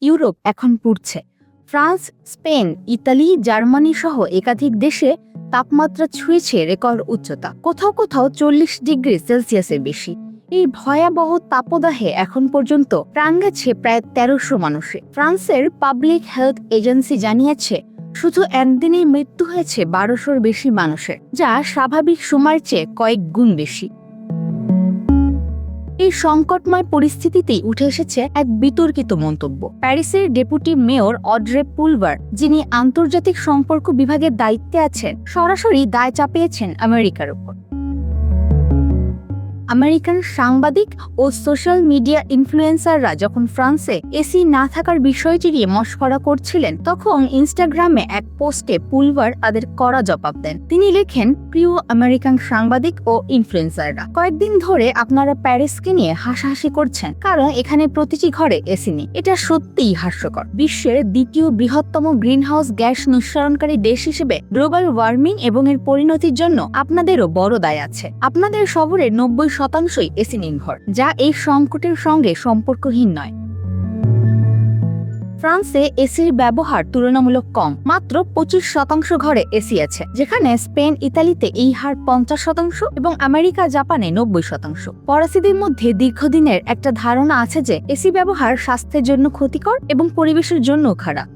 Europe এখন পুড়ছে। France, Spain, Italy, Germany সহ একাধিক দেশে তাপমাত্রা ছুঁয়েছে রেকর্ড উচ্চতা, কোথাও কোথাও 40 ডিগ্রি সেলসিয়াসের বেশি। এই ভয়াবহ তাপদাহে এখন পর্যন্ত প্রাণ গেছে প্রায় 1300 মানুষের। ফ্রান্সের পাবলিক হেলথ এজেন্সি জানিয়েছে শুধু একদিনেই মৃত্যু হয়েছে 1200-র বেশি মানুষের, যা স্বাভাবিক সময়ের চেয়ে কয়েক গুণ বেশি। এই সংকটময় পরিস্থিতিতেই উঠে এসেছে এক বিতর্কিত মন্তব্য। প্যারিসের ডেপুটি মেয়র অড্রে পুলবার, যিনি আন্তর্জাতিক সম্পর্ক বিভাগের দায়িত্বে আছেন, সরাসরি দায় চাপিয়েছেন আমেরিকার উপর। আমেরিকান সাংবাদিক ও সোশ্যাল মিডিয়া ইনফ্লুয়েন্সাররা যখন ফ্রান্সে এসি না থাকার বিষয়টি নিয়ে মশকরা করছিলেন, তখন ইনস্টাগ্রামে এক পোস্টে পুলবার তাদের কড়া জবাব দেন। তিনি লেখেন, প্রিয় আমেরিকান সাংবাদিক ও ইনফ্লুয়েন্সাররা, কয়েকদিন ধরে আপনারা প্যারিসকে নিয়ে হাসাহাসি করছেন কারণ এখানে প্রতিটি ঘরে এসি নেই। এটা সত্যিই হাস্যকর। বিশ্বের দ্বিতীয় বৃহত্তম গ্রিনহাউস গ্যাস নিঃসরণকারী দেশ হিসেবে গ্লোবাল ওয়ার্মিং এবং এর পরিণতির জন্য আপনাদেরও বড় দায় আছে। আপনাদের শহরে 90% এসি নির্ভর, যা এই সংকটের সঙ্গে সম্পর্কহীন নয়। ফ্রান্সে এসির ব্যবহার তুলনামূলক কম, মাত্র 25% ঘরে এসি আছে, যেখানে স্পেন, ইতালিতে এই হার 50% এবং আমেরিকা, জাপানে 90%। ফরাসিদের মধ্যে দীর্ঘদিনের একটা ধারণা আছে যে এসি ব্যবহার স্বাস্থ্যের জন্য ক্ষতিকর এবং পরিবেশের জন্য খারাপ।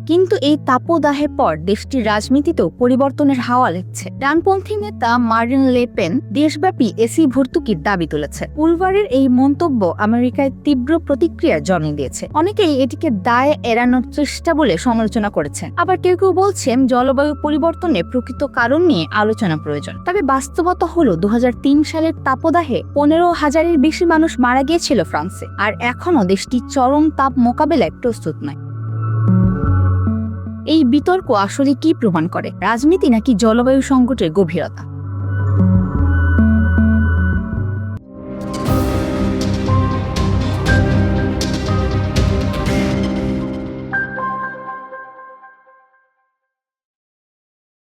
কিন্তু এই তাপদাহের পর দেশটির রাজনীতিতেও পরিবর্তনের হাওয়া লাগছে। ডানপন্থী নেতা মারিন লে পেন দেশব্যাপী এসি ভর্তুকির দাবি তুলেছে। পুলবারের এই মন্তব্য আমেরিকায় তীব্র প্রতিক্রিয়া জন্ম দিয়েছে। অনেকেই এটিকে দায় এড়ানোর চেষ্টা বলে সমালোচনা করেছেন, আবার কেউ কেউ বলছেন জলবায়ু পরিবর্তনের প্রকৃত কারণ নিয়ে আলোচনা প্রয়োজন। তবে বাস্তবতা হলো 2003 সালের তাপদাহে 15,000-এর বেশি মানুষ মারা গিয়েছিল ফ্রান্সে, আর এখনও দেশটি চরম তাপ মোকাবেলায় প্রস্তুত নয়। এই বিতর্ক আসলে কি প্রমাণ করে? রাজনীতি নাকি জলবায়ু সংকটের গভীরতা?